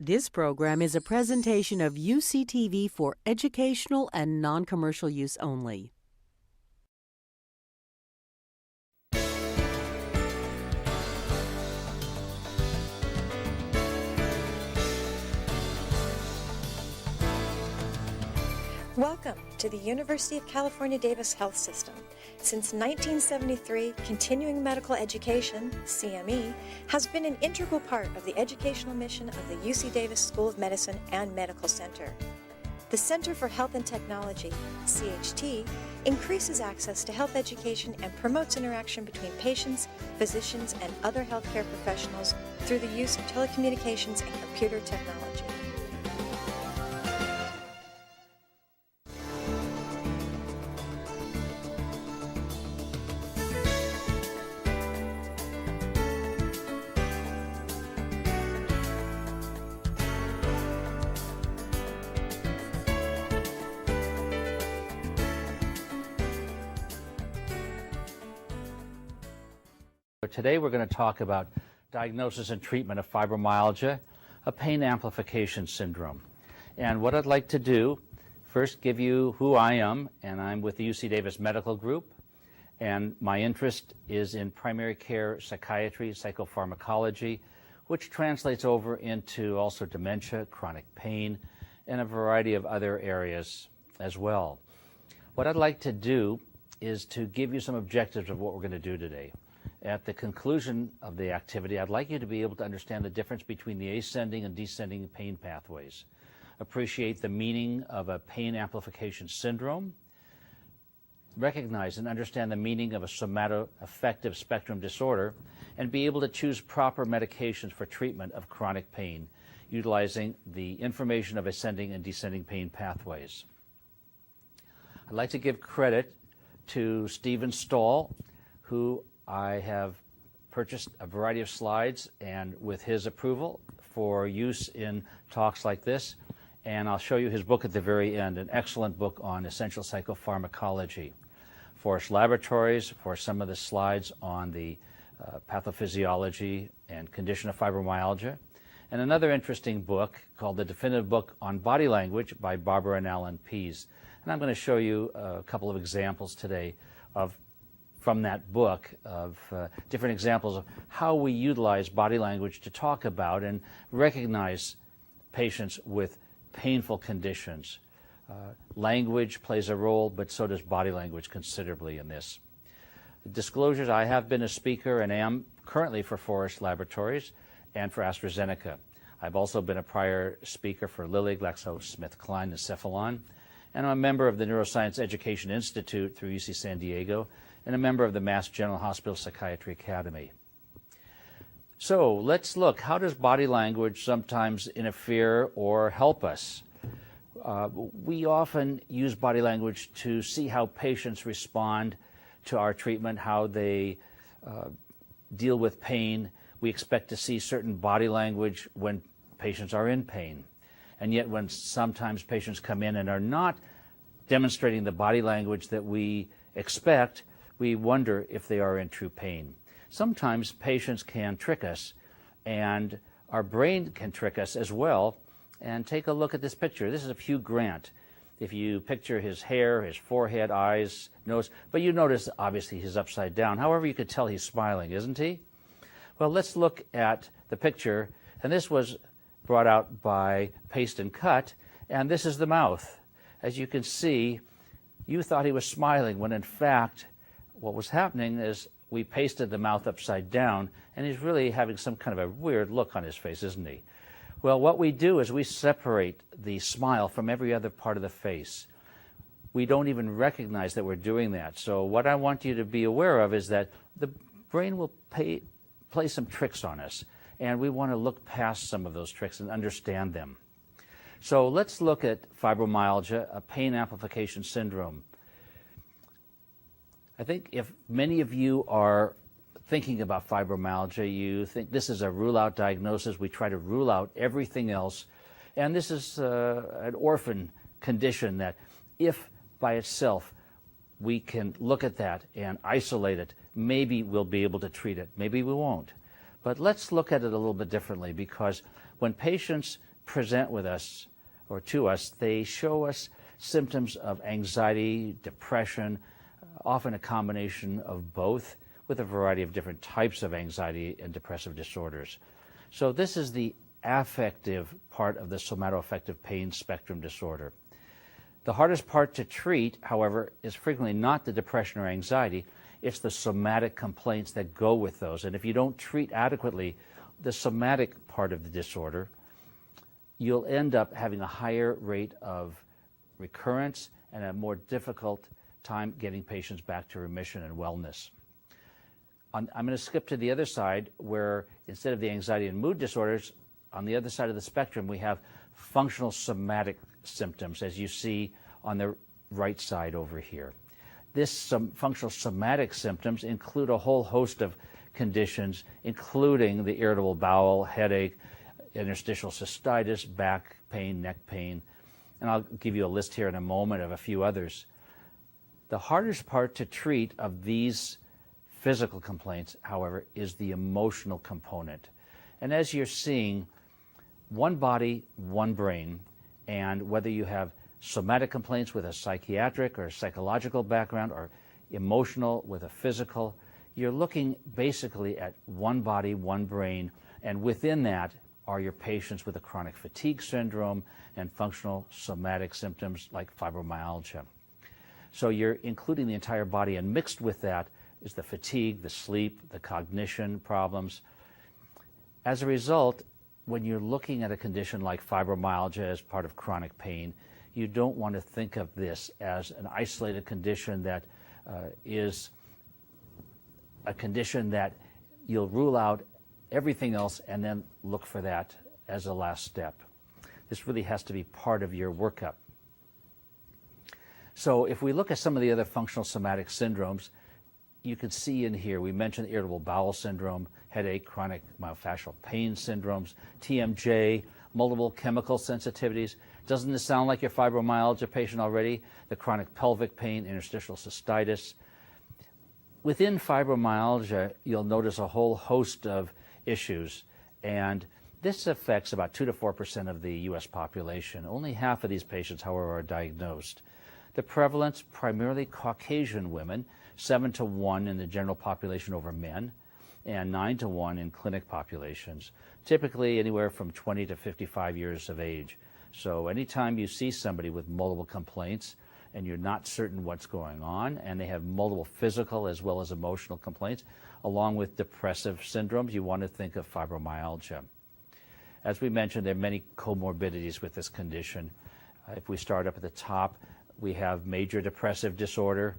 This program is a presentation of UCTV for educational and non-commercial use only. Welcome to the University of California, Davis Health System. Since 1973, continuing medical education, CME, has been an integral part of the educational mission of the UC Davis School of Medicine and Medical Center. The Center for Health and Technology, CHT, increases access to health education and promotes interaction between patients, physicians, and other healthcare professionals through the use of telecommunications and computer technology. Today we're going to talk about diagnosis and treatment of fibromyalgia, a pain amplification syndrome. And what I'd like to do, first give you who I am, and I'm with the UC Davis Medical Group, and my interest is in primary care psychiatry, psychopharmacology, which translates over into also dementia, chronic pain, and a variety of other areas as well. What I'd like to do is to give you some objectives of what we're going to do today. At the conclusion of the activity, I'd like you to be able to understand the difference between the ascending and descending pain pathways, appreciate the meaning of a pain amplification syndrome, recognize and understand the meaning of a somatoaffective spectrum disorder, and be able to choose proper medications for treatment of chronic pain, utilizing the information of ascending and descending pain pathways. I'd like to give credit to Stephen Stahl, who I have purchased a variety of slides and with his approval for use in talks like this. And I'll show you his book at the very end, an excellent book on essential psychopharmacology. Forest Laboratories for some of the slides on the pathophysiology and condition of fibromyalgia. And another interesting book called The Definitive Book on Body Language by Barbara and Alan Pease. And I'm going to show you a couple of examples today from that book of different examples of how we utilize body language to talk about and recognize patients with painful conditions. Language plays a role, but so does body language considerably in this. Disclosures, I have been a speaker and am currently for Forest Laboratories and for AstraZeneca. I've also been a prior speaker for Lilly, GlaxoSmithKline, and Cephalon, and I'm a member of the Neuroscience Education Institute through UC San Diego, and a member of the Mass General Hospital Psychiatry Academy. So let's look, how does body language sometimes interfere or help us? We often use body language to see how patients respond to our treatment, how they deal with pain. We expect to see certain body language when patients are in pain. And yet when sometimes patients come in and are not demonstrating the body language that we expect, we wonder if they are in true pain. Sometimes patients can trick us, and our brain can trick us as well. And take a look at this picture. This is of Hugh Grant. If you picture his hair, his forehead, eyes, nose, but you notice obviously he's upside down. However, you could tell he's smiling, isn't he? Well, let's look at the picture, and this was brought out by Paste and Cut, and this is the mouth. As you can see, you thought he was smiling when in fact what was happening is we pasted the mouth upside down, and he's really having some kind of a weird look on his face, isn't he? Well, what we do is we separate the smile from every other part of the face. We don't even recognize that we're doing that. So what I want you to be aware of is that the brain will play some tricks on us, and we want to look past some of those tricks and understand them. So let's look at fibromyalgia, a pain amplification syndrome. I think if many of you are thinking about fibromyalgia, you think this is a rule-out diagnosis. We try to rule out everything else. And this is an orphan condition that if by itself we can look at that and isolate it, maybe we'll be able to treat it. Maybe we won't. But let's look at it a little bit differently, because when patients present with us or to us, they show us symptoms of anxiety, depression, often a combination of both, with a variety of different types of anxiety and depressive disorders. So this is the affective part of the somatoaffective pain spectrum disorder. The hardest part to treat, however, is frequently not the depression or anxiety, it's the somatic complaints that go with those. And if you don't treat adequately the somatic part of the disorder, you'll end up having a higher rate of recurrence and a more difficult time getting patients back to remission and wellness. I'm going to skip to the other side where instead of the anxiety and mood disorders, on the other side of the spectrum, we have functional somatic symptoms, as you see on the right side over here. This functional somatic symptoms include a whole host of conditions, including the irritable bowel, headache, interstitial cystitis, back pain, neck pain, and I'll give you a list here in a moment of a few others. The hardest part to treat of these physical complaints, however, is the emotional component. And as you're seeing, one body, one brain, and whether you have somatic complaints with a psychiatric or psychological background or emotional with a physical, you're looking basically at one body, one brain, and within that are your patients with a chronic fatigue syndrome and functional somatic symptoms like fibromyalgia. So you're including the entire body, and mixed with that is the fatigue, the sleep, the cognition problems. As a result, when you're looking at a condition like fibromyalgia as part of chronic pain, you don't want to think of this as an isolated condition that is a condition that you'll rule out everything else and then look for that as a last step. This really has to be part of your workup. So if we look at some of the other functional somatic syndromes, you can see in here, we mentioned irritable bowel syndrome, headache, chronic myofascial pain syndromes, TMJ, multiple chemical sensitivities. Doesn't this sound like your fibromyalgia patient already? The chronic pelvic pain, interstitial cystitis. Within fibromyalgia, you'll notice a whole host of issues, and this affects about 2 to 4% of the U.S. population. Only half of these patients, however, are diagnosed. The prevalence, primarily Caucasian women, 7 to 1 in the general population over men, and 9 to 1 in clinic populations, typically anywhere from 20 to 55 years of age. So anytime you see somebody with multiple complaints and you're not certain what's going on, and they have multiple physical as well as emotional complaints, along with depressive syndromes, you want to think of fibromyalgia. As we mentioned, there are many comorbidities with this condition. If we start up at the top, we have major depressive disorder,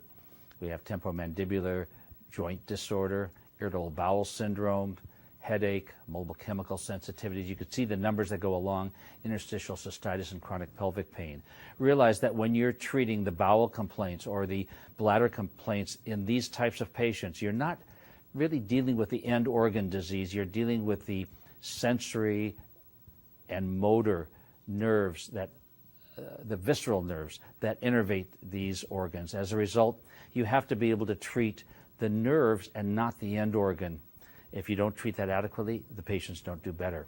we have temporomandibular joint disorder, irritable bowel syndrome, headache, multiple chemical sensitivities. You could see the numbers that go along, interstitial cystitis and chronic pelvic pain. Realize that when you're treating the bowel complaints or the bladder complaints in these types of patients, you're not really dealing with the end organ disease, you're dealing with the sensory and motor nerves that the visceral nerves that innervate these organs. As a result, you have to be able to treat the nerves and not the end organ. If you don't treat that adequately, the patients don't do better.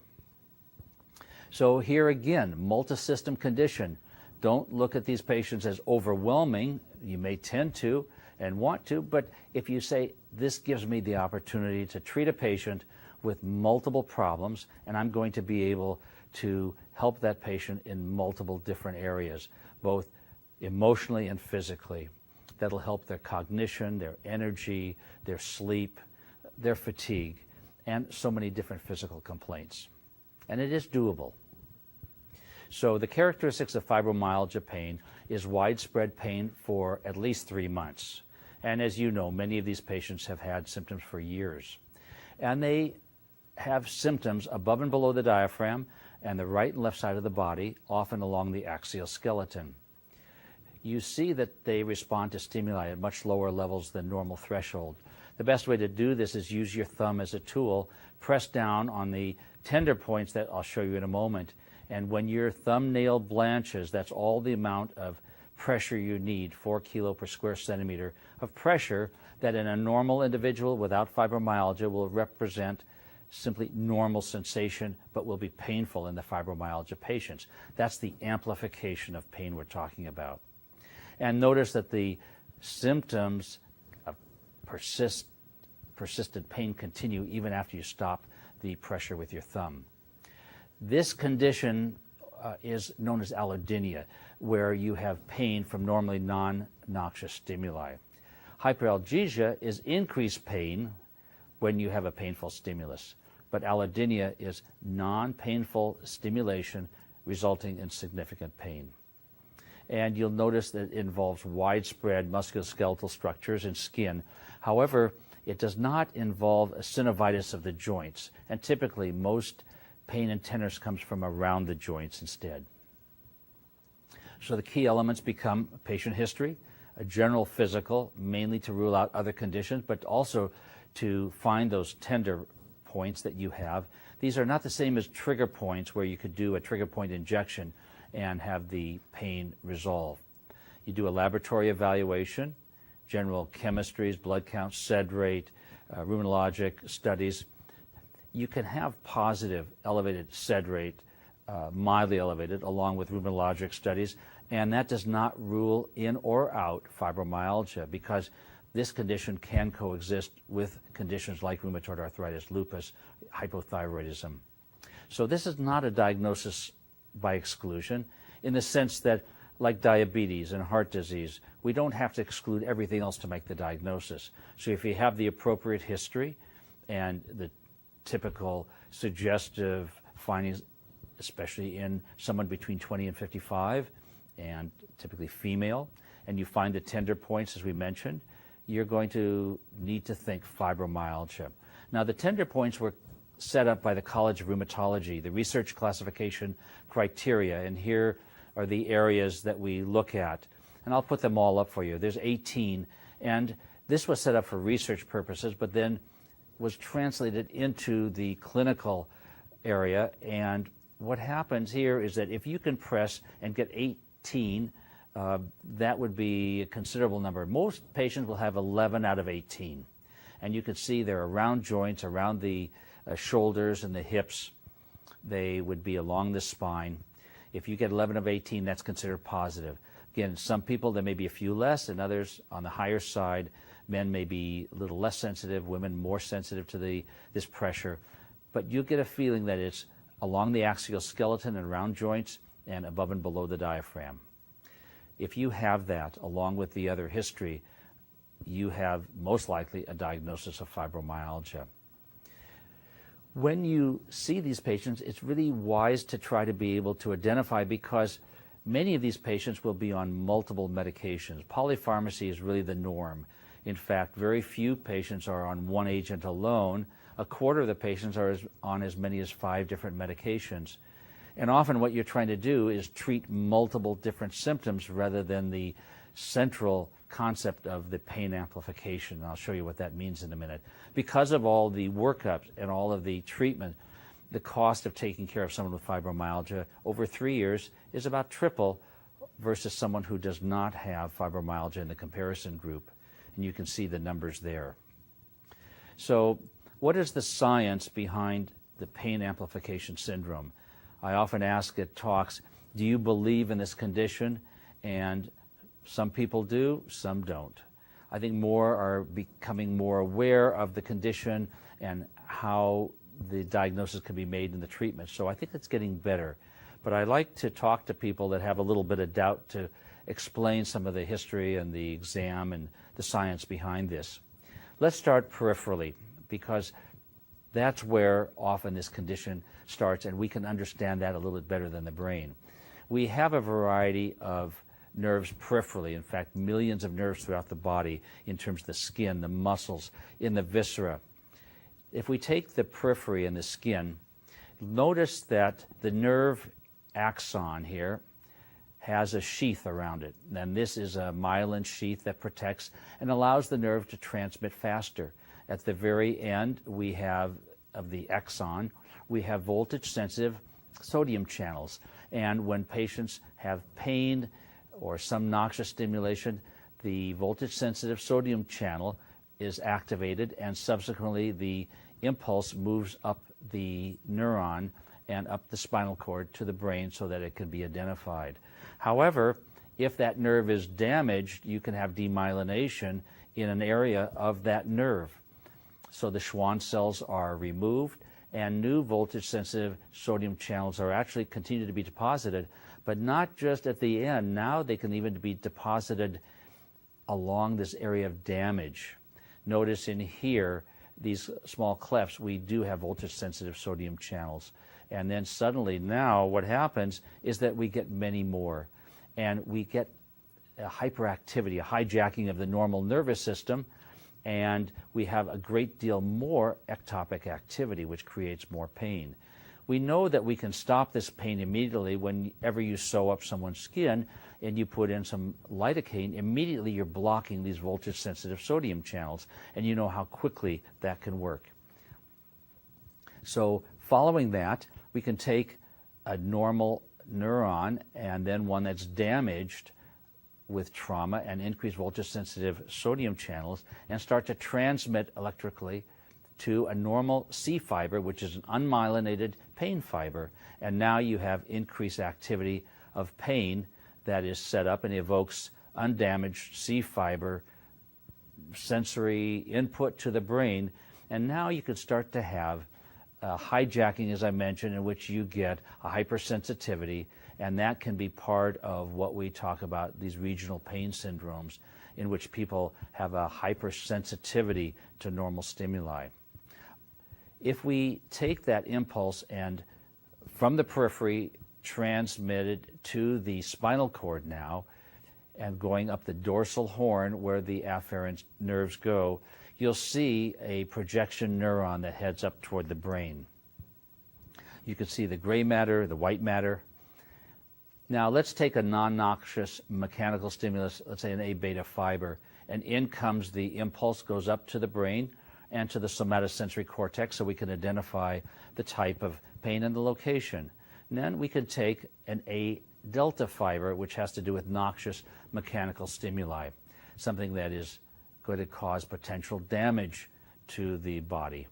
So here again, multi-system condition. Don't look at these patients as overwhelming. You may tend to and want to, but if you say, this gives me the opportunity to treat a patient with multiple problems, and I'm going to be able to help that patient in multiple different areas, both emotionally and physically. That'll help their cognition, their energy, their sleep, their fatigue, and so many different physical complaints. And it is doable. So the characteristics of fibromyalgia pain is widespread pain for at least 3 months. And as you know, many of these patients have had symptoms for years. And they have symptoms above and below the diaphragm and the right and left side of the body, often along the axial skeleton. You see that they respond to stimuli at much lower levels than normal threshold. The best way to do this is use your thumb as a tool, press down on the tender points that I'll show you in a moment, and when your thumbnail blanches, that's all the amount of pressure you need, 4 kilo per square centimeter of pressure that in a normal individual without fibromyalgia will represent simply normal sensation, but will be painful in the fibromyalgia patients. That's the amplification of pain we're talking about. And notice that the symptoms of persistent pain continue even after you stop the pressure with your thumb. This condition is known as allodynia, where you have pain from normally non-noxious stimuli. Hyperalgesia is increased pain when you have a painful stimulus, but allodynia is non-painful stimulation resulting in significant pain. And you'll notice that it involves widespread musculoskeletal structures and skin. However, it does not involve a synovitis of the joints, and typically most pain and tenderness comes from around the joints instead. So the key elements become patient history, a general physical, mainly to rule out other conditions, but also to find those tender points that you have. These are not the same as trigger points where you could do a trigger point injection and have the pain resolve. You do a laboratory evaluation, general chemistries, blood counts, SED rate, rheumatologic studies. You can have positive elevated SED rate, mildly elevated, along with rheumatologic studies, and that does not rule in or out fibromyalgia, because this condition can coexist with conditions like rheumatoid arthritis, lupus, hypothyroidism. So this is not a diagnosis by exclusion, in the sense that, like diabetes and heart disease, we don't have to exclude everything else to make the diagnosis. So if you have the appropriate history and the typical suggestive findings, especially in someone between 20 and 55, and typically female, and you find the tender points, as we mentioned, you're going to need to think fibromyalgia. Now, the tender points were set up by the College of Rheumatology, the research classification criteria, and here are the areas that we look at. And I'll put them all up for you. There's 18, and this was set up for research purposes, but then was translated into the clinical area. And what happens here is that if you can press and get 18, that would be a considerable number. Most patients will have 11 out of 18. And you can see they're around joints, around the shoulders and the hips. They would be along the spine. If you get 11 of 18, that's considered positive. Again, some people, there may be a few less, and others on the higher side. Men may be a little less sensitive, women more sensitive to this pressure. But you'll get a feeling that it's along the axial skeleton and around joints and above and below the diaphragm. If you have that, along with the other history, you have most likely a diagnosis of fibromyalgia. When you see these patients, it's really wise to try to be able to identify, because many of these patients will be on multiple medications. Polypharmacy is really the norm. In fact, very few patients are on one agent alone. A quarter of the patients are on as many as 5 different medications. And often what you're trying to do is treat multiple different symptoms rather than the central concept of the pain amplification. And I'll show you what that means in a minute. Because of all the workups and all of the treatment, the cost of taking care of someone with fibromyalgia over 3 years is about triple versus someone who does not have fibromyalgia in the comparison group. And you can see the numbers there. So what is the science behind the pain amplification syndrome? I often ask at talks, do you believe in this condition? And some people do, some don't. I think more are becoming more aware of the condition and how the diagnosis can be made in the treatment. So I think it's getting better. But I like to talk to people that have a little bit of doubt to explain some of the history and the exam and the science behind this. Let's start peripherally, because that's where often this condition starts, and we can understand that a little bit better than the brain. We have a variety of nerves peripherally, in fact, millions of nerves throughout the body in terms of the skin, the muscles, in the viscera. If we take the periphery and the skin, notice that the nerve axon here has a sheath around it. And this is a myelin sheath that protects and allows the nerve to transmit faster. At the very end, we have, of the axon, we have voltage-sensitive sodium channels. And when patients have pain or some noxious stimulation, the voltage-sensitive sodium channel is activated, and subsequently the impulse moves up the neuron and up the spinal cord to the brain so that it can be identified. However, if that nerve is damaged, you can have demyelination in an area of that nerve. So the Schwann cells are removed, and new voltage-sensitive sodium channels are actually continue to be deposited, but not just at the end. Now they can even be deposited along this area of damage. Notice in here, these small clefts, we do have voltage-sensitive sodium channels. And then suddenly now what happens is that we get many more. And we get a hyperactivity, a hijacking of the normal nervous system, and we have a great deal more ectopic activity, which creates more pain. We know that we can stop this pain immediately whenever you sew up someone's skin and you put in some lidocaine. Immediately you're blocking these voltage-sensitive sodium channels, and you know how quickly that can work. So following that, we can take a normal neuron and then one that's damaged with trauma and increased voltage-sensitive sodium channels and start to transmit electrically to a normal C fiber, which is an unmyelinated pain fiber. And now you have increased activity of pain that is set up and evokes undamaged C fiber sensory input to the brain. And now you can start to have hijacking, as I mentioned, in which you get a hypersensitivity, and that can be part of what we talk about, these regional pain syndromes, in which people have a hypersensitivity to normal stimuli. If we take that impulse and from the periphery transmit it to the spinal cord now, and going up the dorsal horn where the afferent nerves go, you'll see a projection neuron that heads up toward the brain. You can see the gray matter, the white matter. Now let's take a non-noxious mechanical stimulus, let's say an A-beta fiber, and in comes the impulse, goes up to the brain and to the somatosensory cortex so we can identify the type of pain and the location. And then we can take an A-delta fiber, which has to do with noxious mechanical stimuli, something that is going to cause potential damage to the body.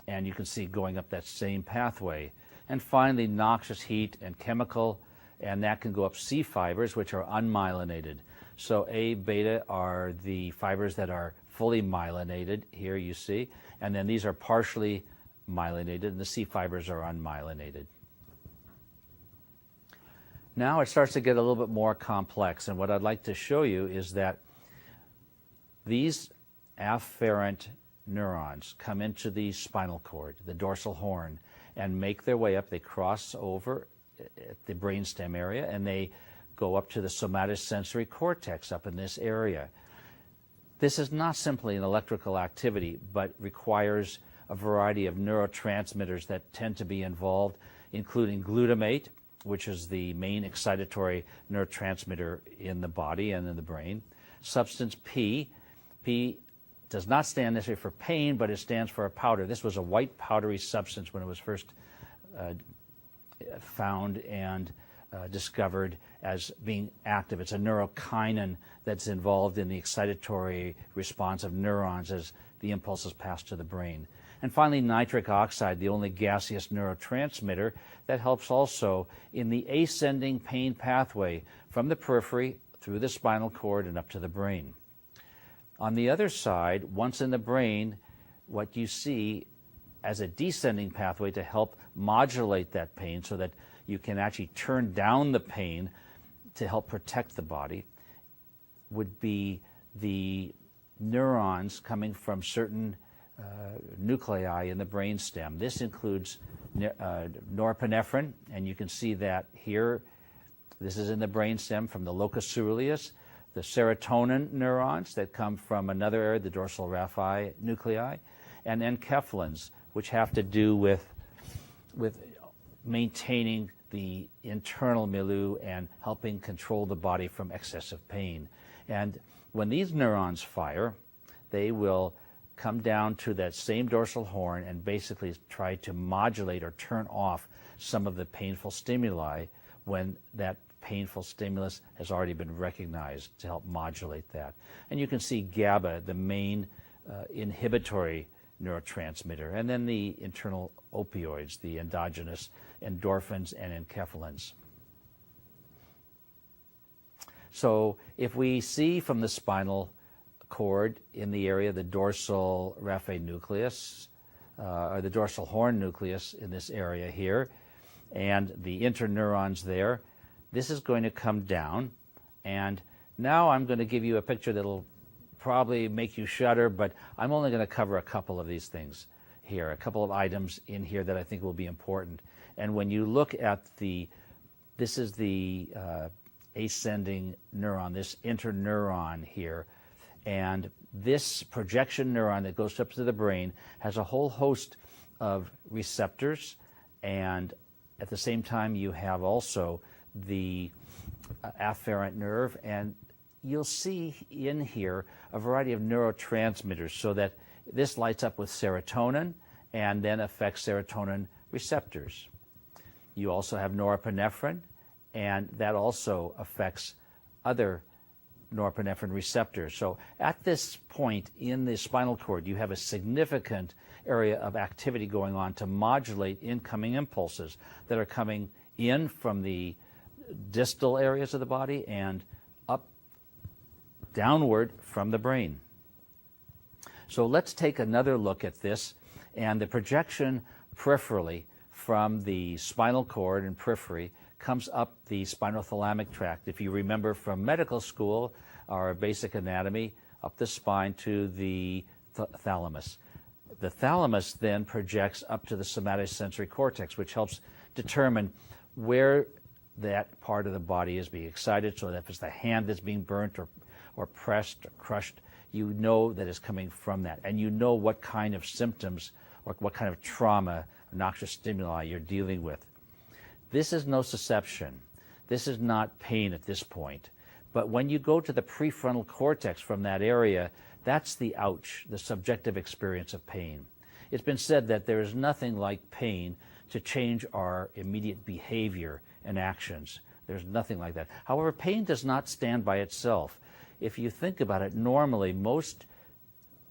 And you can see going up that same pathway. And finally, noxious heat and chemical, and that can go up C fibers, which are unmyelinated. So A-beta are the fibers that are fully myelinated, here you see, and then these are partially myelinated, and the C fibers are unmyelinated. Now it starts to get a little bit more complex, and what I'd like to show you is that these afferent neurons come into the spinal cord, the dorsal horn, and make their way up. They cross over at the brainstem area, and they go up to the somatosensory cortex up in this area. This is not simply an electrical activity, but requires a variety of neurotransmitters that tend to be involved, including glutamate, which is the main excitatory neurotransmitter in the body and in the brain. Substance P. P does not stand necessarily for pain, but it stands for a powder. This was a white powdery substance when it was first found and discovered as being active. It's a neurokinin that's involved in the excitatory response of neurons as the impulse is passed to the brain. And finally, nitric oxide, the only gaseous neurotransmitter that helps also in the ascending pain pathway from the periphery through the spinal cord and up to the brain. On the other side, once in the brain, what you see as a descending pathway to help modulate that pain so that you can actually turn down the pain to help protect the body would be the neurons coming from certain nuclei in the brainstem. This includes norepinephrine, and you can see that here. This is in the brainstem from the locus ceruleus. The serotonin neurons that come from another area, the dorsal raphe nuclei, and enkephalins, which have to do with maintaining the internal milieu and helping control the body from excessive pain. And when these neurons fire, they will come down to that same dorsal horn and basically try to modulate or turn off some of the painful stimuli when that painful stimulus has already been recognized to help modulate that. And you can see GABA, the main inhibitory neurotransmitter, and then the internal opioids, the endogenous endorphins and enkephalins. So if we see from the spinal cord in the area of the dorsal raphe nucleus, or the dorsal horn nucleus in this area here, and the interneurons there, this is going to come down. And now I'm going to give you a picture that'll probably make you shudder, but I'm only going to cover a couple of these things here, a couple of items in here that I think will be important. And when you look at this is the ascending neuron, this interneuron here, and this projection neuron that goes up to the brain has a whole host of receptors, and at the same time you have also the afferent nerve, and you'll see in here a variety of neurotransmitters, so that this lights up with serotonin and then affects serotonin receptors. You also have norepinephrine, and that also affects other norepinephrine receptors. So at this point in the spinal cord, you have a significant area of activity going on to modulate incoming impulses that are coming in from the distal areas of the body and up downward from the brain. So let's take another look at this, and the projection peripherally from the spinal cord and periphery comes up the spinothalamic tract. If you remember from medical school, our basic anatomy, up the spine to the thalamus. The thalamus then projects up to the somatosensory cortex, which helps determine where that part of the body is being excited, so that if it's the hand that's being burnt or pressed or crushed, you know that it's coming from that. And you know what kind of symptoms or what kind of trauma, noxious stimuli you're dealing with. This is nociception. This is not pain at this point. But when you go to the prefrontal cortex from that area, that's the ouch, the subjective experience of pain. It's been said that there is nothing like pain to change our immediate behavior and actions. There's nothing like that. However, pain does not stand by itself. If you think about it, normally most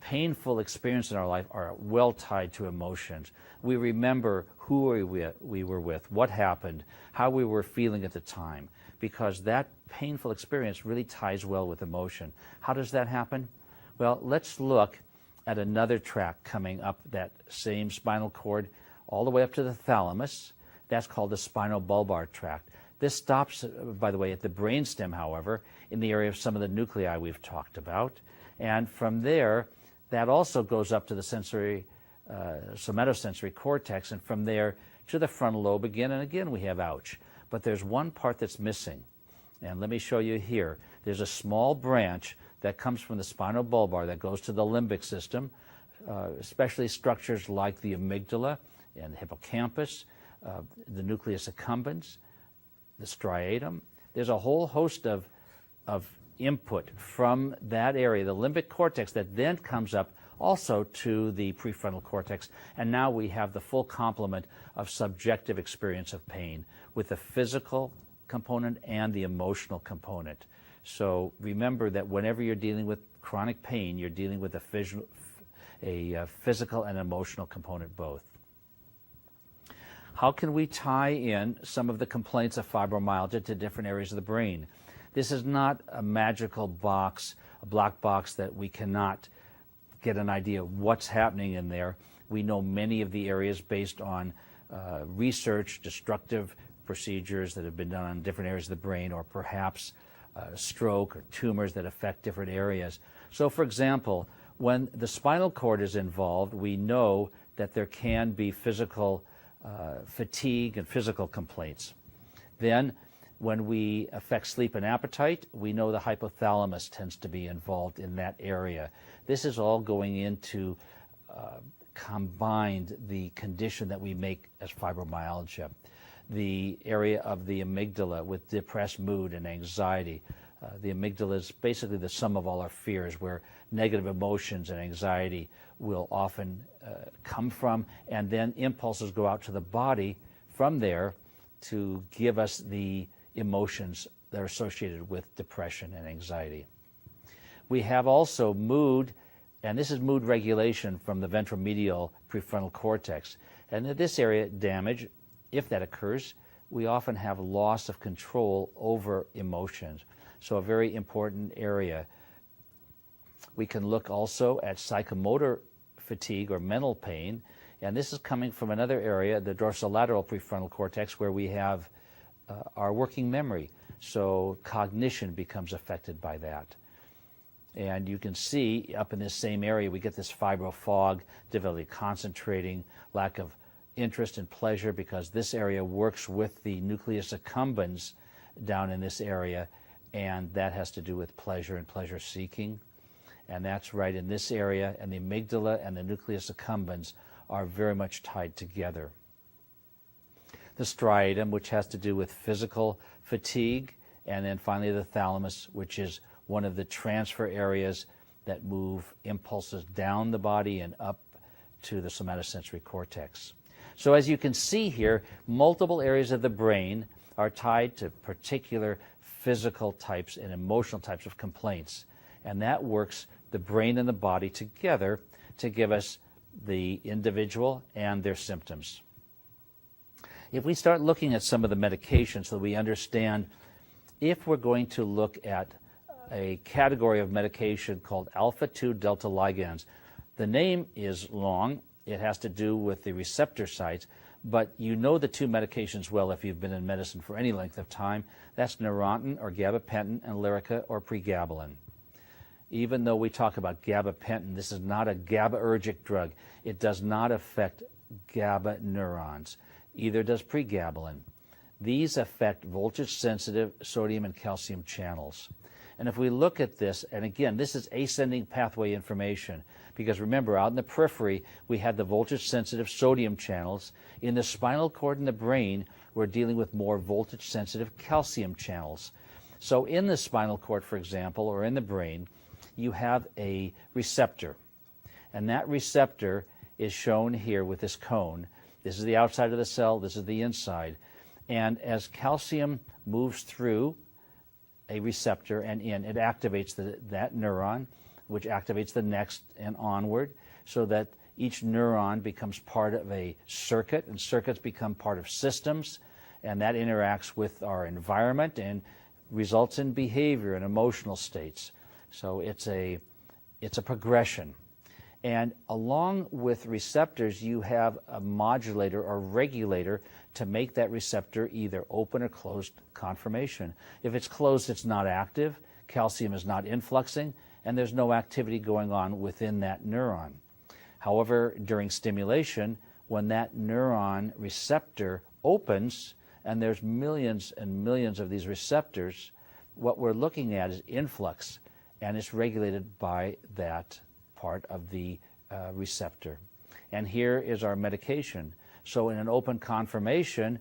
painful experiences in our life are well tied to emotions. We remember who we were with, what happened, how we were feeling at the time, because that painful experience really ties well with emotion. How does that happen? Well, let's look at another tract coming up that same spinal cord all the way up to the thalamus. That's called the spinobulbar tract. This stops, by the way, at the brainstem, however, in the area of some of the nuclei we've talked about. And from there, that also goes up to the somatosensory cortex, and from there to the frontal lobe again, and again we have ouch. But there's one part that's missing, and let me show you here. There's a small branch that comes from the spinobulbar that goes to the limbic system, especially structures like the amygdala and the hippocampus, the nucleus accumbens, the striatum. There's a whole host of input from that area, the limbic cortex, that then comes up also to the prefrontal cortex, and now we have the full complement of subjective experience of pain with the physical component and the emotional component. So remember that whenever you're dealing with chronic pain, you're dealing with a physical and emotional component both. How can we tie in some of the complaints of fibromyalgia to different areas of the brain? This is not a magical box, a black box that we cannot get an idea of what's happening in there. We know many of the areas based on research, destructive procedures that have been done on different areas of the brain, or perhaps stroke or tumors that affect different areas. So for example, when the spinal cord is involved, we know that there can be physical fatigue and physical complaints. Then when we affect sleep and appetite, we know the hypothalamus tends to be involved in that area. This is all going into combined the condition that we make as fibromyalgia. The area of the amygdala with depressed mood and anxiety. The amygdala is basically the sum of all our fears, where negative emotions and anxiety will often come from, and then impulses go out to the body from there to give us the emotions that are associated with depression and anxiety. We have also mood And this is mood regulation from the ventromedial prefrontal cortex. And in this area, damage, if that occurs, we often have loss of control over emotions. So a very important area. We can look also at psychomotor fatigue or mental pain, and this is coming from another area, the dorsolateral prefrontal cortex, where we have our working memory. So cognition becomes affected by that. And you can see up in this same area, we get this fibro fog, difficulty concentrating, lack of interest and pleasure, because this area works with the nucleus accumbens down in this area, and that has to do with pleasure and pleasure seeking. And that's right in this area, and the amygdala and the nucleus accumbens are very much tied together. The striatum, which has to do with physical fatigue, and then finally the thalamus, which is one of the transfer areas that move impulses down the body and up to the somatosensory cortex. So as you can see here, multiple areas of the brain are tied to particular physical types and emotional types of complaints. And that works the brain and the body together to give us the individual and their symptoms. If we start looking at some of the medications so we understand, if we're going to look at a category of medication called alpha-2 delta ligands, the name is long. It has to do with the receptor sites, but you know the two medications well if you've been in medicine for any length of time. That's Neurontin or gabapentin and Lyrica or pregabalin. Even though we talk about gabapentin, this is not a GABAergic drug. It does not affect GABA neurons. Either does pregabalin. These affect voltage-sensitive sodium and calcium channels. And if we look at this, and again, this is ascending pathway information, because remember, out in the periphery, we had the voltage-sensitive sodium channels. In the spinal cord and the brain, we're dealing with more voltage-sensitive calcium channels. So in the spinal cord, for example, or in the brain, you have a receptor. And that receptor is shown here with this cone. This is the outside of the cell, this is the inside. And as calcium moves through a receptor and in, it activates that neuron, which activates the next and onward, so that each neuron becomes part of a circuit, and circuits become part of systems, and that interacts with our environment and results in behavior and emotional states. So it's a progression. And along with receptors, you have a modulator or regulator to make that receptor either open or closed conformation. If it's closed, it's not active, calcium is not influxing, and there's no activity going on within that neuron. However, during stimulation, when that neuron receptor opens, and there's millions and millions of these receptors, what we're looking at is influx, and it's regulated by that part of the receptor. And here is our medication. So in an open conformation,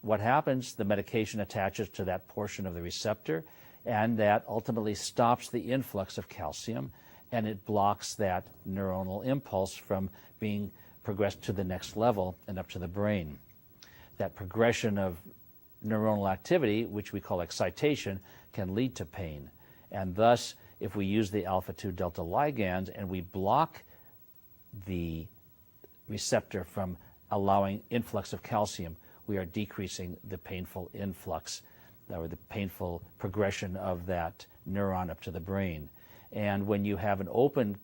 what happens? The medication attaches to that portion of the receptor, and that ultimately stops the influx of calcium, and it blocks that neuronal impulse from being progressed to the next level and up to the brain. That progression of neuronal activity, which we call excitation, can lead to pain. And thus, if we use the alpha-2 delta ligands and we block the receptor from allowing influx of calcium, we are decreasing the painful influx or the painful progression of that neuron up to the brain. And when you have an open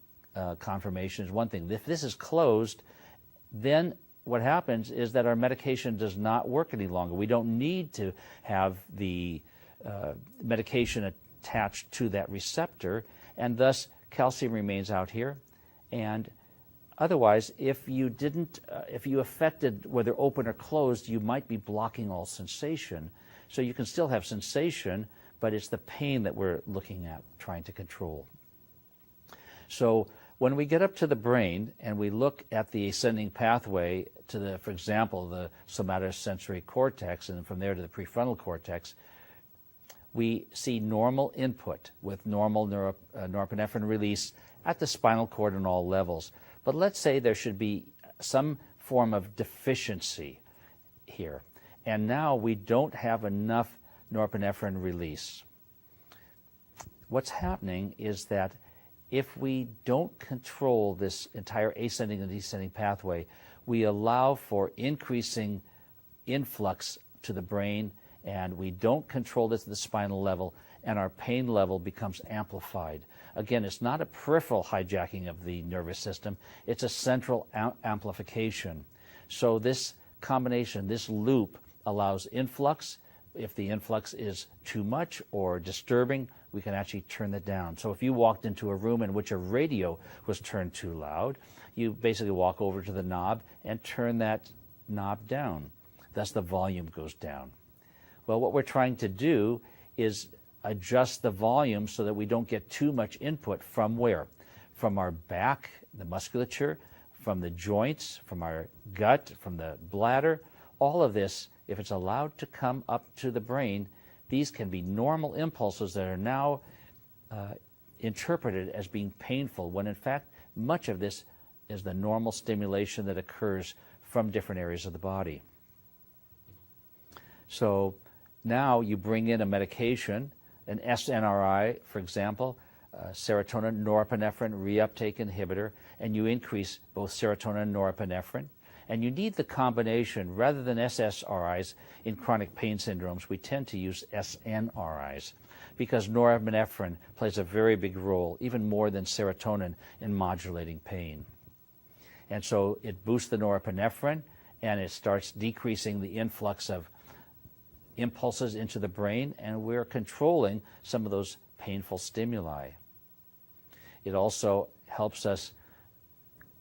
conformation is one thing. If this is closed, then what happens is that our medication does not work any longer. We don't need to have the medication attached to that receptor, and thus calcium remains out here. And otherwise, if you affected whether open or closed, you might be blocking all sensation. So you can still have sensation, but it's the pain that we're looking at, trying to control. So when we get up to the brain and we look at the ascending pathway to the, for example, the somatosensory cortex, and from there to the prefrontal cortex, we see normal input with normal norepinephrine release at the spinal cord on all levels. But let's say there should be some form of deficiency here, and now we don't have enough norepinephrine release. What's happening is that if we don't control this entire ascending and descending pathway, we allow for increasing influx to the brain, and we don't control this at the spinal level, and our pain level becomes amplified. Again, it's not a peripheral hijacking of the nervous system, it's a central amplification. So this combination, this loop, allows influx. If the influx is too much or disturbing, we can actually turn that down. So if you walked into a room in which a radio was turned too loud, you basically walk over to the knob and turn that knob down. Thus the volume goes down. Well, what we're trying to do is adjust the volume so that we don't get too much input from where? From our back, the musculature, from the joints, from our gut, from the bladder. All of this, if it's allowed to come up to the brain, these can be normal impulses that are now interpreted as being painful, when in fact much of this is the normal stimulation that occurs from different areas of the body. So now you bring in a medication, an SNRI, for example, serotonin norepinephrine reuptake inhibitor, and you increase both serotonin and norepinephrine. And you need the combination. Rather than SSRIs in chronic pain syndromes, we tend to use SNRIs because norepinephrine plays a very big role, even more than serotonin, in modulating pain. And so it boosts the norepinephrine, and it starts decreasing the influx of impulses into the brain, and we're controlling some of those painful stimuli. It also helps us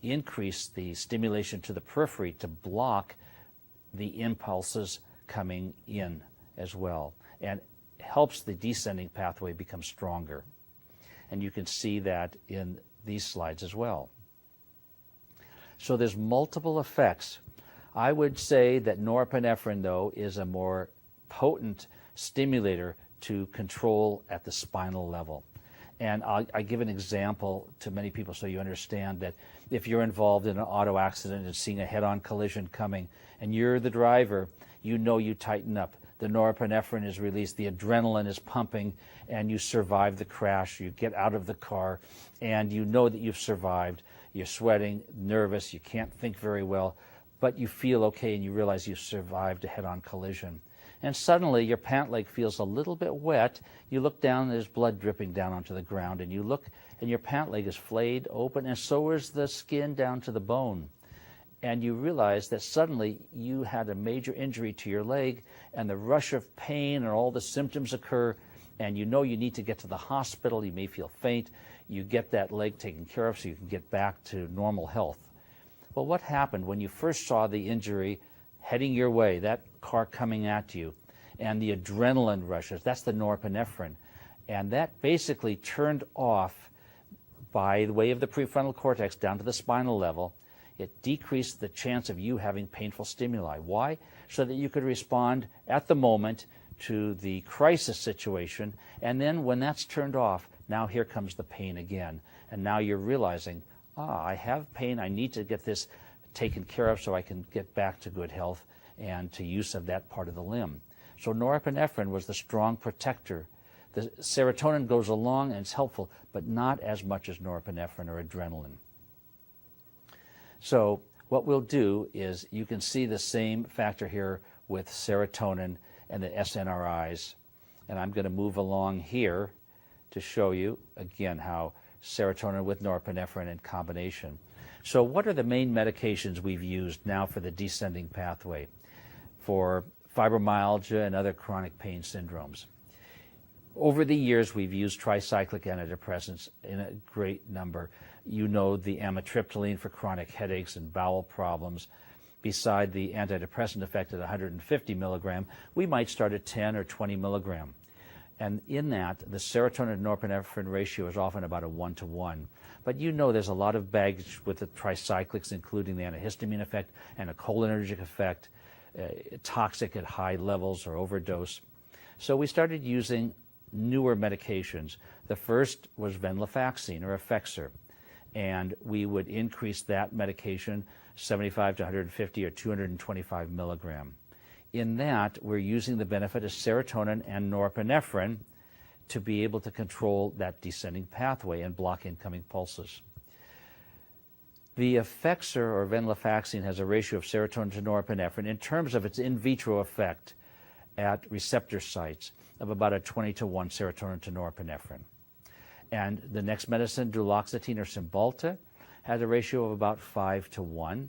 increase the stimulation to the periphery to block the impulses coming in as well, and helps the descending pathway become stronger. And you can see that in these slides as well. So there's multiple effects. I would say that norepinephrine, though, is a more potent stimulator to control at the spinal level. And I give an example to many people so you understand that if you're involved in an auto accident and seeing a head-on collision coming, and you're the driver, you know you tighten up. The norepinephrine is released, the adrenaline is pumping, and you survive the crash. You get out of the car, and you know that you've survived. You're sweating, nervous, you can't think very well, but you feel okay and you realize you've survived a head-on collision. And suddenly your pant leg feels a little bit wet. You look down and there's blood dripping down onto the ground, and you look and your pant leg is flayed open, and so is the skin down to the bone. And you realize that suddenly you had a major injury to your leg, and the rush of pain and all the symptoms occur, and you know you need to get to the hospital. You may feel faint. You get that leg taken care of so you can get back to normal health. Well, what happened when you first saw the injury heading your way, that car coming at you, and the adrenaline rushes? That's the norepinephrine. And that basically turned off by the way of the prefrontal cortex down to the spinal level. It decreased the chance of you having painful stimuli. Why? So that you could respond at the moment to the crisis situation, and then when that's turned off, now here comes the pain again. And now you're realizing, I have pain, I need to get this taken care of so I can get back to good health and to use of that part of the limb. So norepinephrine was the strong protector. The serotonin goes along and it's helpful, but not as much as norepinephrine or adrenaline. So what we'll do is, you can see the same factor here with serotonin and the SNRIs. And I'm going to move along here to show you again how serotonin with norepinephrine in combination. So what are the main medications we've used now for the descending pathway for fibromyalgia and other chronic pain syndromes? Over the years, we've used tricyclic antidepressants in a great number. You know the amitriptyline for chronic headaches and bowel problems. Beside the antidepressant effect at 150 milligram, we might start at 10 or 20 milligram. And in that, the serotonin and norepinephrine ratio is often about a 1-to-1. But you know there's a lot of baggage with the tricyclics, including the antihistamine effect and a cholinergic effect, toxic at high levels or overdose. So we started using newer medications. The first was venlafaxine or Effexor, and we would increase that medication 75 to 150 or 225 milligram. In that, we're using the benefit of serotonin and norepinephrine to be able to control that descending pathway and block incoming pulses. The Effexor or venlafaxine has a ratio of serotonin to norepinephrine in terms of its in vitro effect at receptor sites of about a 20-to-1 serotonin to norepinephrine. And the next medicine, duloxetine or Cymbalta, has a ratio of about 5-to-1.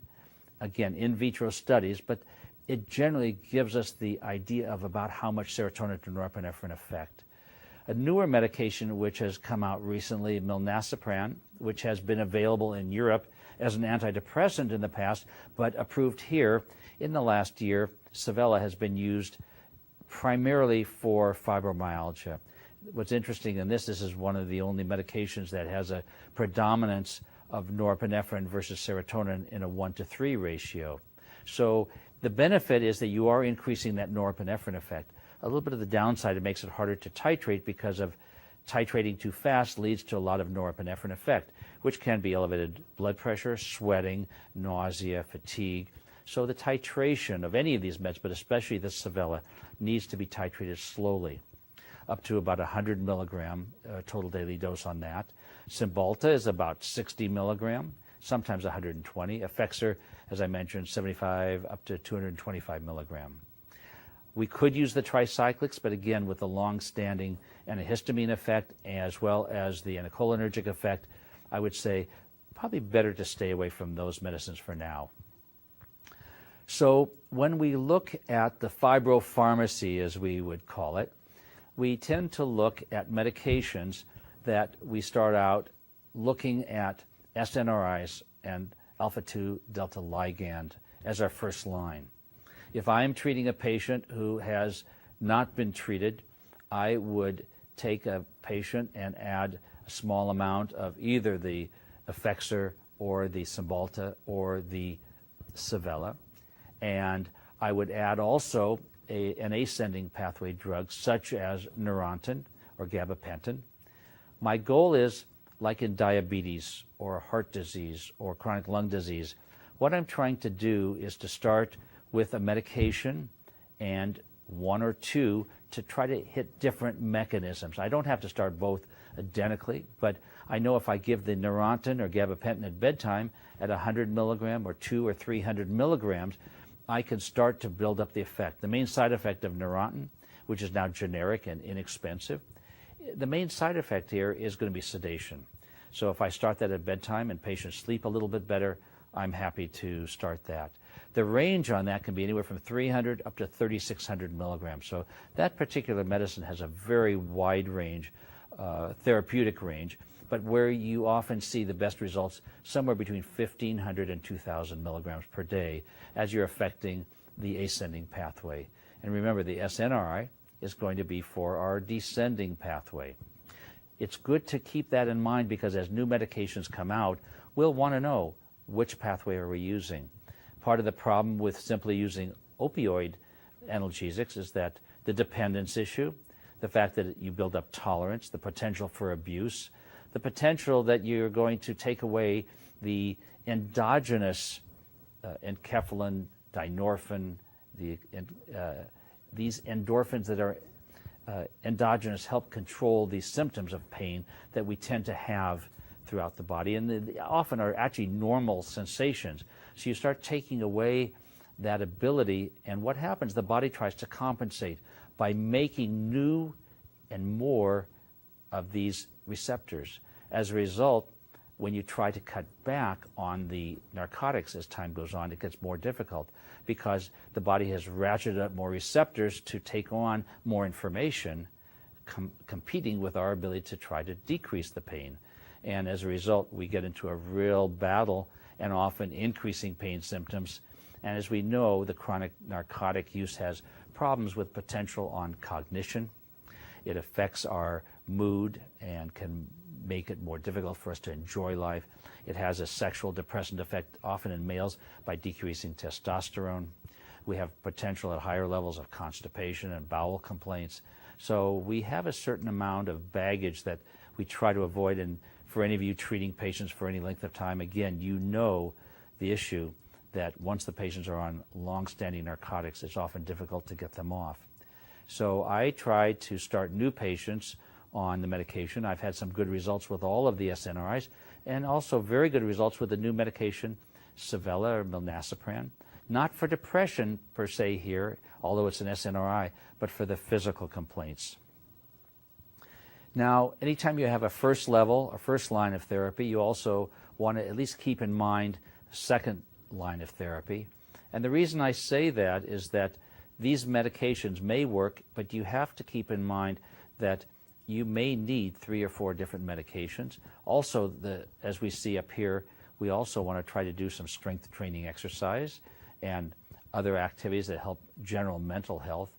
Again, in vitro studies, but it generally gives us the idea of about how much serotonin to norepinephrine effect. A newer medication which has come out recently, milnacipran, which has been available in Europe as an antidepressant in the past, but approved here in the last year, Savella has been used primarily for fibromyalgia. What's interesting in this is one of the only medications that has a predominance of norepinephrine versus serotonin in a 1-to-3 ratio. So the benefit is that you are increasing that norepinephrine effect. A little bit of the downside, it makes it harder to titrate because of titrating too fast leads to a lot of norepinephrine effect, which can be elevated blood pressure, sweating, nausea, fatigue. So the titration of any of these meds, but especially the Savella, needs to be titrated slowly, up to about 100 milligram total daily dose on that. Cymbalta is about 60 milligram, sometimes 120. Effexor, as I mentioned, 75 up to 225 milligram. We could use the tricyclics, but again, with the long-standing antihistamine effect as well as the anticholinergic effect, I would say probably better to stay away from those medicines for now. So when we look at the fibropharmacy, as we would call it, we tend to look at medications that we start out looking at SNRIs and alpha-2 delta ligand as our first line. If I'm treating a patient who has not been treated, I would take a patient and add a small amount of either the Effexor or the Cymbalta or the Savella. And I would add also an ascending pathway drug such as Neurontin or gabapentin. My goal is, like in diabetes or heart disease or chronic lung disease, what I'm trying to do is to start with a medication and one or two to try to hit different mechanisms. I don't have to start both identically, but I know if I give the Neurontin or gabapentin at bedtime at 100 milligram or 200 or 300 milligrams, I can start to build up the effect. The main side effect of Neurontin, which is now generic and inexpensive, the main side effect here is going to be sedation. So if I start that at bedtime and patients sleep a little bit better, I'm happy to start that. The range on that can be anywhere from 300 up to 3,600 milligrams. So that particular medicine has a very wide range, therapeutic range, but where you often see the best results somewhere between 1,500 and 2,000 milligrams per day as you're affecting the ascending pathway. And remember, the SNRI is going to be for our descending pathway. It's good to keep that in mind because as new medications come out, we'll want to know which pathway are we using. Part of the problem with simply using opioid analgesics is that the dependence issue, the fact that you build up tolerance, the potential for abuse, the potential that you're going to take away the endogenous enkephalin, dynorphin, these endorphins that are endogenous help control the symptoms of pain that we tend to have throughout the body, and they often are actually normal sensations. So you start taking away that ability, and what happens? The body tries to compensate by making new and more of these receptors. As a result, when you try to cut back on the narcotics as time goes on, it gets more difficult because the body has ratcheted up more receptors to take on more information, competing with our ability to try to decrease the pain. And as a result, we get into a real battle and often increasing pain symptoms. And as we know, the chronic narcotic use has problems with potential on cognition. It affects our mood and can make it more difficult for us to enjoy life. It has a sexual depressant effect, often in males, by decreasing testosterone. We have potential at higher levels of constipation and bowel complaints. So we have a certain amount of baggage that we try to avoid. And for any of you treating patients for any length of time, again, you know the issue that once the patients are on long-standing narcotics, it's often difficult to get them off. So I try to start new patients on the medication. I've had some good results with all of the SNRIs, and also very good results with the new medication, Savella or milnacipran. Not for depression per se here, although it's an SNRI, but for the physical complaints. Now, anytime you have a first level or first line of therapy, you also want to at least keep in mind second line of therapy. And the reason I say that is that these medications may work, but you have to keep in mind that you may need 3 or 4 different medications. Also, as we see up here, we also want to try to do some strength training exercise and other activities that help general mental health.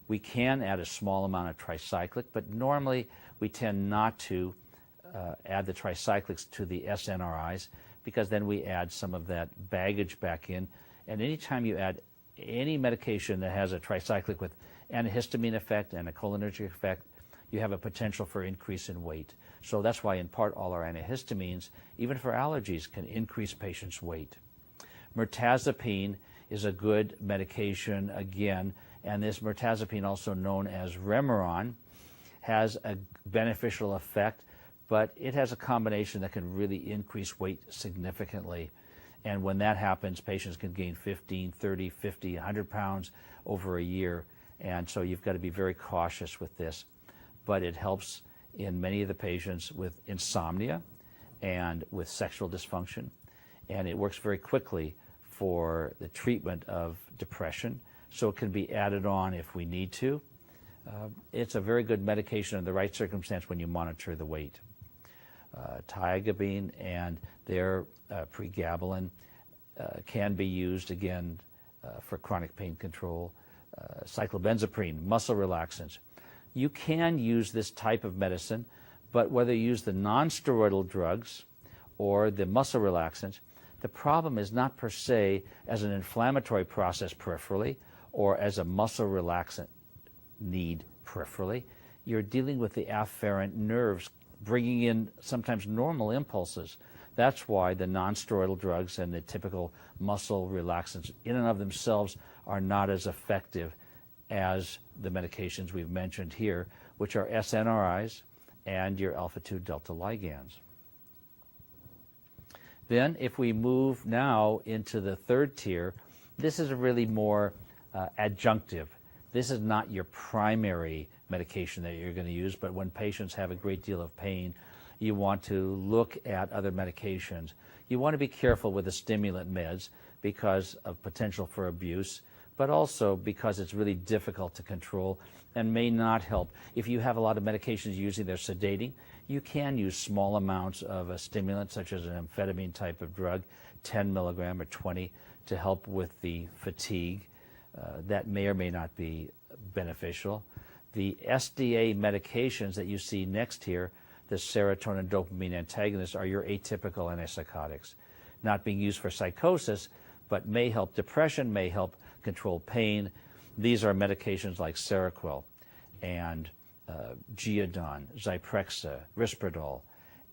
We can add a small amount of tricyclic, but normally we tend not to add the tricyclics to the SNRIs, because then we add some of that baggage back in. And anytime you add any medication that has a tricyclic with antihistamine effect and a cholinergic effect, you have a potential for increase in weight. So that's why in part all our antihistamines, even for allergies, can increase patients' weight. Mirtazapine is a good medication again, and this mirtazapine, also known as Remeron, has a beneficial effect, but it has a combination that can really increase weight significantly. And when that happens, patients can gain 15, 30, 50, 100 pounds over a year. And so you've got to be very cautious with this. But it helps in many of the patients with insomnia and with sexual dysfunction. And it works very quickly for the treatment of depression. So it can be added on if we need to. It's a very good medication in the right circumstance when you monitor the weight. Tiagabine and their pregabalin can be used again for chronic pain control. Cyclobenzaprine, muscle relaxants. You can use this type of medicine, but whether you use the non-steroidal drugs or the muscle relaxants, the problem is not per se as an inflammatory process peripherally or as a muscle relaxant need peripherally. You're dealing with the afferent nerves bringing in sometimes normal impulses. That's why the non-steroidal drugs and the typical muscle relaxants in and of themselves are not as effective as the medications we've mentioned here, which are SNRIs and your alpha-2 delta ligands. Then if we move now into the third tier, this is really more adjunctive. This is not your primary medication that you're going to use, but when patients have a great deal of pain, you want to look at other medications. You want to be careful with the stimulant meds because of potential for abuse, but also because it's really difficult to control and may not help. If you have a lot of medications using, they're sedating, you can use small amounts of a stimulant such as an amphetamine type of drug, 10 milligram or 20, to help with the fatigue. That may or may not be beneficial. The SDA medications that you see next here, the serotonin dopamine antagonists, are your atypical antipsychotics, not being used for psychosis, but may help depression, may help control pain. These are medications like Seroquel and Geodon, Zyprexa, Risperdal,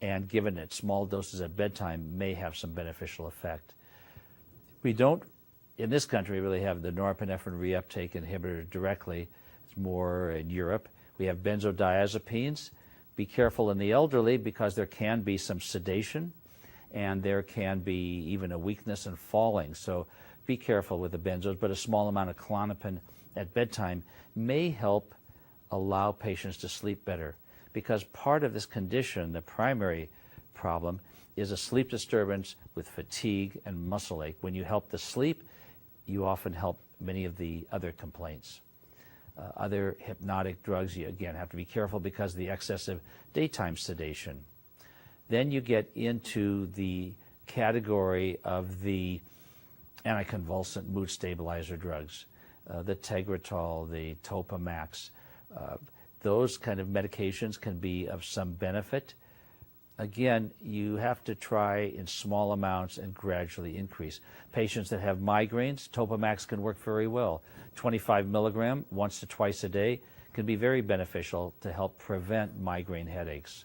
and given at small doses at bedtime may have some beneficial effect. We don't, in this country, really have the norepinephrine reuptake inhibitor directly. It's more in Europe. We have benzodiazepines. Be careful in the elderly because there can be some sedation and there can be even a weakness and falling. So be careful with the benzos, but a small amount of Klonopin at bedtime may help allow patients to sleep better, because part of this condition, the primary problem, is a sleep disturbance with fatigue and muscle ache. When you help the sleep, you often help many of the other complaints. Other hypnotic drugs, you again have to be careful because of the excessive daytime sedation. Then you get into the category of the anticonvulsant mood stabilizer drugs, the Tegretol, the Topamax. Those kind of medications can be of some benefit. Again, you have to try in small amounts and gradually increase. Patients that have migraines, Topamax can work very well. 25 milligram once to twice a day can be very beneficial to help prevent migraine headaches.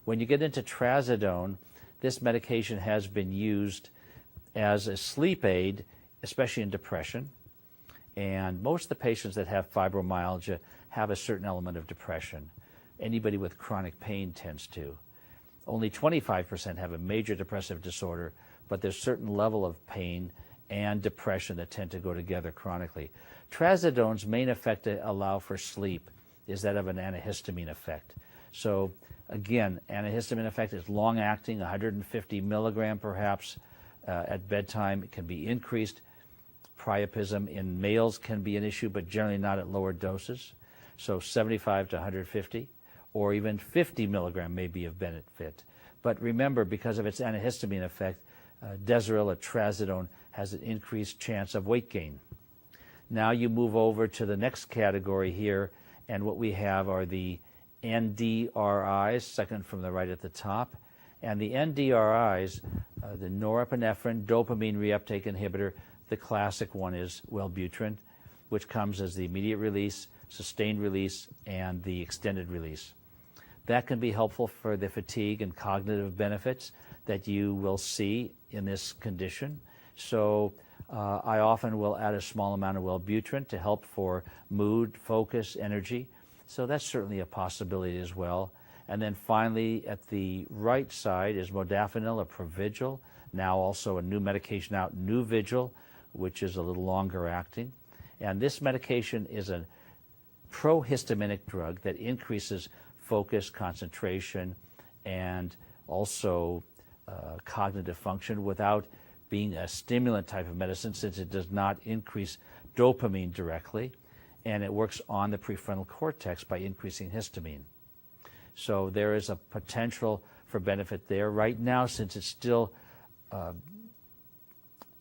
When you get into Trazodone, this medication has been used as a sleep aid, especially in depression. And most of the patients that have fibromyalgia have a certain element of depression. anybody with chronic pain tends to. Only 25% have a major depressive disorder, but there's a certain level of pain and depression that tend to go together chronically. Trazodone's main effect to allow for sleep is that of an antihistamine effect. So again, antihistamine effect is long-acting, 150 milligram perhaps at bedtime. It can be increased. Priapism in males can be an issue, but generally not at lower doses. So 75 to 150, or even 50 milligram may be of benefit. But remember, because of its antihistamine effect, Deseril or Trazodone has an increased chance of weight gain. Now you move over to the next category here, and what we have are the NDRIs, second from the right at the top. And the NDRIs, the norepinephrine dopamine reuptake inhibitor, the classic one is Wellbutrin, which comes as the immediate release, sustained release, and the extended release. That can be helpful for the fatigue and cognitive benefits that you will see in this condition. So I often will add a small amount of Wellbutrin to help for mood, focus, energy. So that's certainly a possibility as well. And then finally, at the right side is modafinil or Provigil, now also a new medication out, Nuvigil, which is a little longer acting. And this medication is a prohistaminic drug that increases focus, concentration, and also cognitive function without being a stimulant type of medicine, since it does not increase dopamine directly, and it works on the prefrontal cortex by increasing histamine. So there is a potential for benefit there. Right now, since it's still,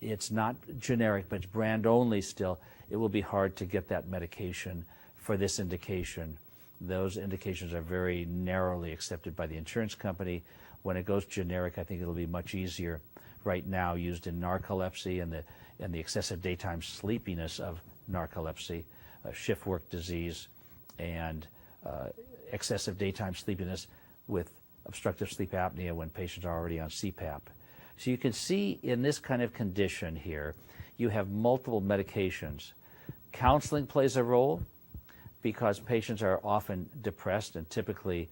it's not generic, but it's brand only still, it will be hard to get that medication for this indication. Those indications are very narrowly accepted by the insurance company. When it goes generic, I think it'll be much easier. Right now, used in narcolepsy and the excessive daytime sleepiness of narcolepsy, shift work disease, and excessive daytime sleepiness with obstructive sleep apnea when patients are already on CPAP. So you can see in this kind of condition here, you have multiple medications. Counseling plays a role because patients are often depressed and typically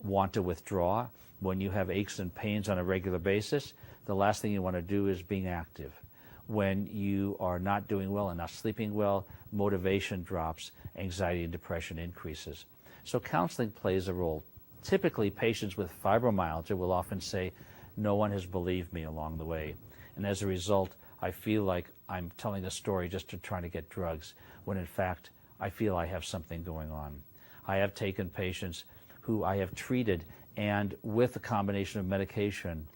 want to withdraw. When you have aches and pains on a regular basis, the last thing you want to do is being active. When you are not doing well and not sleeping well, motivation drops, anxiety and depression increases. So counseling plays a role. Typically, patients with fibromyalgia will often say, no one has believed me along the way. And as a result, I feel like I'm telling a story just to try to get drugs, when in fact, I feel I have something going on. I have taken patients who I have treated, and with a combination of medication,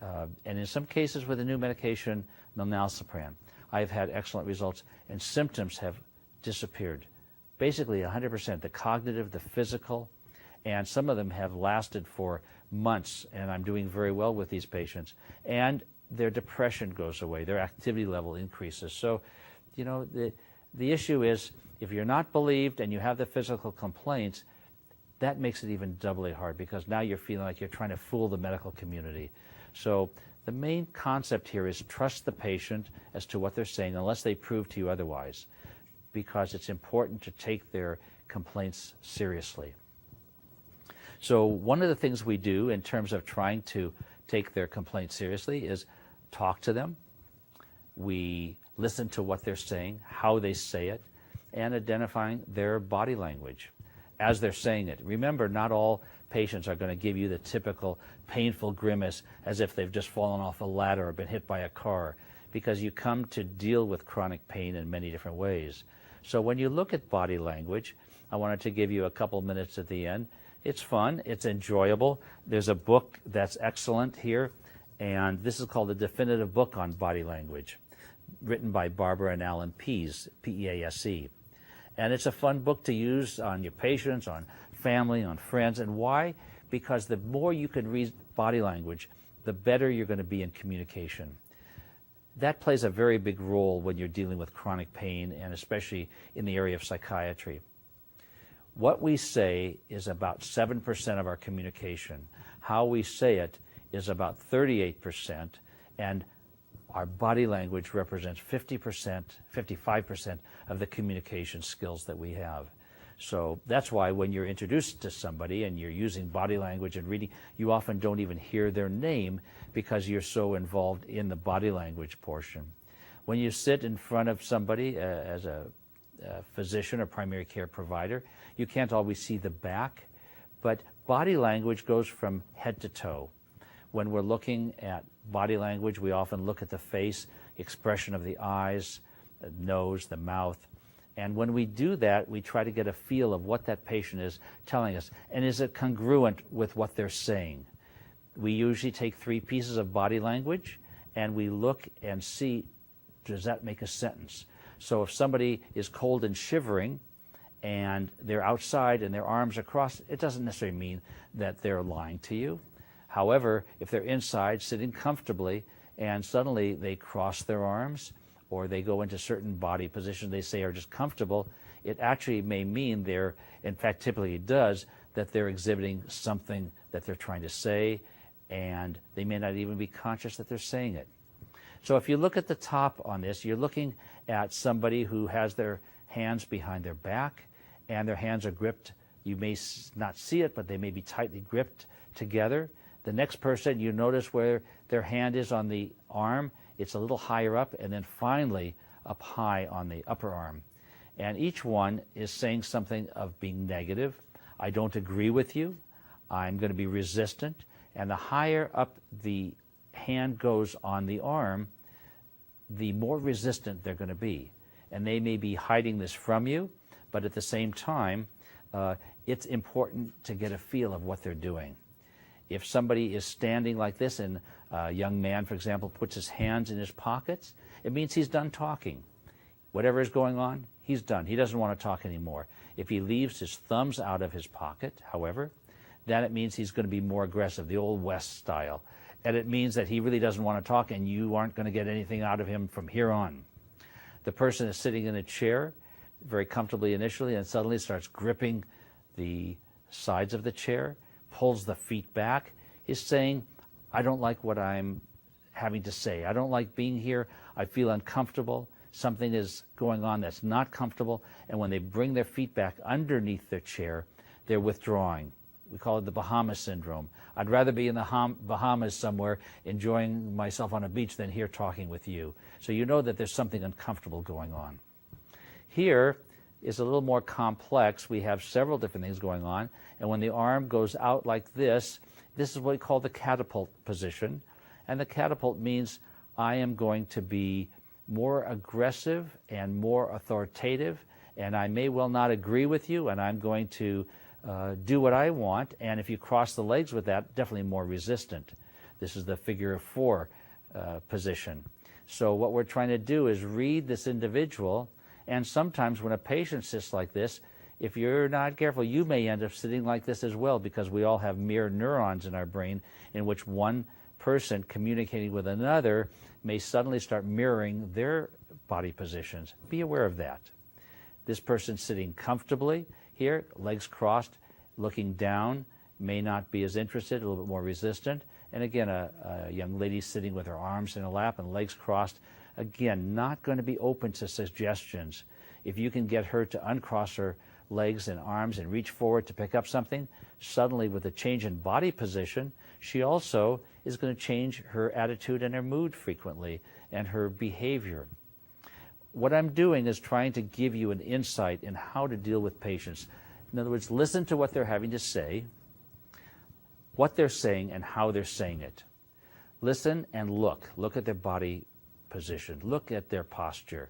and in some cases with a new medication, milnacipran, I've had excellent results, and symptoms have disappeared. Basically 100%, the cognitive, the physical, and some of them have lasted for months, and I'm doing very well with these patients. And their depression goes away, their activity level increases. So, you know, the issue is, if you're not believed and you have the physical complaints, that makes it even doubly hard, because now you're feeling like you're trying to fool the medical community. So the main concept here is trust the patient as to what they're saying, unless they prove to you otherwise, because it's important to take their complaints seriously. So one of the things we do in terms of trying to take their complaints seriously is talk to them. We listen to what they're saying, how they say it, and identifying their body language as they're saying it. Remember, not all patients are going to give you the typical painful grimace as if they've just fallen off a ladder or been hit by a car, because you come to deal with chronic pain in many different ways. So when you look at body language, I wanted to give you a couple minutes at the end. It's fun, it's enjoyable. There's a book that's excellent here, and this is called The Definitive Book on Body Language, written by Barbara and Alan Pease, P-E-A-S-E. And it's a fun book to use on your patients, on family, on friends. And why? Because the more you can read body language, the better you're going to be in communication. That plays a very big role when you're dealing with chronic pain, and especially in the area of psychiatry. What we say is about 7% of our communication. How we say it is about 38%, and our body language represents 50%, 55% of the communication skills that we have. So that's why when you're introduced to somebody and you're using body language and reading, you often don't even hear their name because you're so involved in the body language portion. When you sit in front of somebody as a physician or primary care provider, you can't always see the back, but body language goes from head to toe. When we're looking at body language, we often look at the face, expression of the eyes, the nose, the mouth. And when we do that, we try to get a feel of what that patient is telling us. And is it congruent with what they're saying? We usually take 3 pieces of body language and we look and see, does that make a sentence? So if somebody is cold and shivering and they're outside and their arms are crossed, it doesn't necessarily mean that they're lying to you. However, if they're inside sitting comfortably and suddenly they cross their arms or they go into certain body positions they say are just comfortable, it actually may mean they're, in fact typically it does, that they're exhibiting something that they're trying to say, and they may not even be conscious that they're saying it. So if you look at the top on this, you're looking at somebody who has their hands behind their back and their hands are gripped. You may not see it, but they may be tightly gripped together. The next person, you notice where their hand is on the arm, it's a little higher up, and then finally up high on the upper arm. And each one is saying something of being negative. I don't agree with you. I'm going to be resistant. And the higher up the hand goes on the arm, the more resistant they're going to be. And they may be hiding this from you, but at the same time, it's important to get a feel of what they're doing. If somebody is standing like this and a young man, for example, puts his hands in his pockets, it means he's done talking. Whatever is going on, he's done. He doesn't want to talk anymore. If he leaves his thumbs out of his pocket, however, then it means he's going to be more aggressive, the old West style. And it means that he really doesn't want to talk and you aren't going to get anything out of him from here on. The person is sitting in a chair very comfortably initially and suddenly starts gripping the sides of the chair, pulls the feet back, is saying, I don't like what I'm having to say. I don't like being here. I feel uncomfortable. Something is going on that's not comfortable. And when they bring their feet back underneath their chair, they're withdrawing. We call it the Bahamas syndrome. I'd rather be in the Bahamas somewhere enjoying myself on a beach than here talking with you. So you know that there's something uncomfortable going on. Here is a little more complex. We have several different things going on. And when the arm goes out like this is what we call the catapult position. And the catapult means I am going to be more aggressive and more authoritative, and I may well not agree with you, and I'm going to do what I want. And if you cross the legs with that, definitely more resistant. This is the figure of 4 position. So what we're trying to do is read this individual, and sometimes when a patient sits like this, if you're not careful, you may end up sitting like this as well, because we all have mirror neurons in our brain in which one person communicating with another may suddenly start mirroring their body positions. Be aware of that. This person sitting comfortably here, legs crossed, looking down, may not be as interested, a little bit more resistant. And again, a young lady sitting with her arms in her lap and legs crossed, again, not going to be open to suggestions. If you can get her to uncross her legs and arms and reach forward to pick up something, suddenly with a change in body position, she also is going to change her attitude and her mood frequently and her behavior. What I'm doing is trying to give you an insight in how to deal with patients. In other words, listen to what they're having to say, what they're saying, and how they're saying it. Listen and look. Look at their body position. Look at their posture.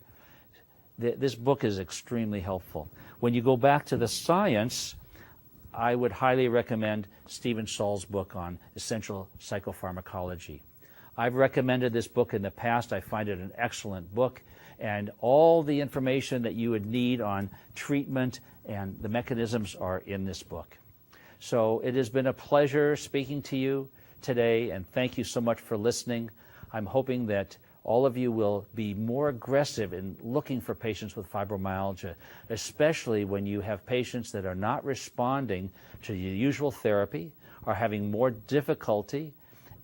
This book is extremely helpful. When you go back to the science, I would highly recommend Stephen Saul's book on essential psychopharmacology. I've recommended this book in the past. I find it an excellent book, and all the information that you would need on treatment and the mechanisms are in this book. So it has been a pleasure speaking to you today, and thank you so much for listening. I'm hoping that all of you will be more aggressive in looking for patients with fibromyalgia, especially when you have patients that are not responding to the usual therapy, are having more difficulty,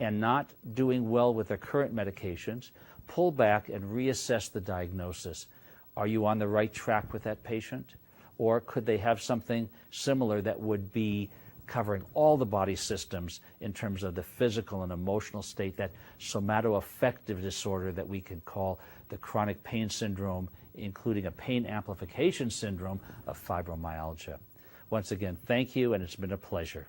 and not doing well with their current medications. Pull back and reassess the diagnosis. Are you on the right track with that patient? or could they have something similar that would be covering all the body systems in terms of the physical and emotional state, that somatoaffective disorder that we can call the chronic pain syndrome, including a pain amplification syndrome of fibromyalgia. Once again, thank you, and it's been a pleasure.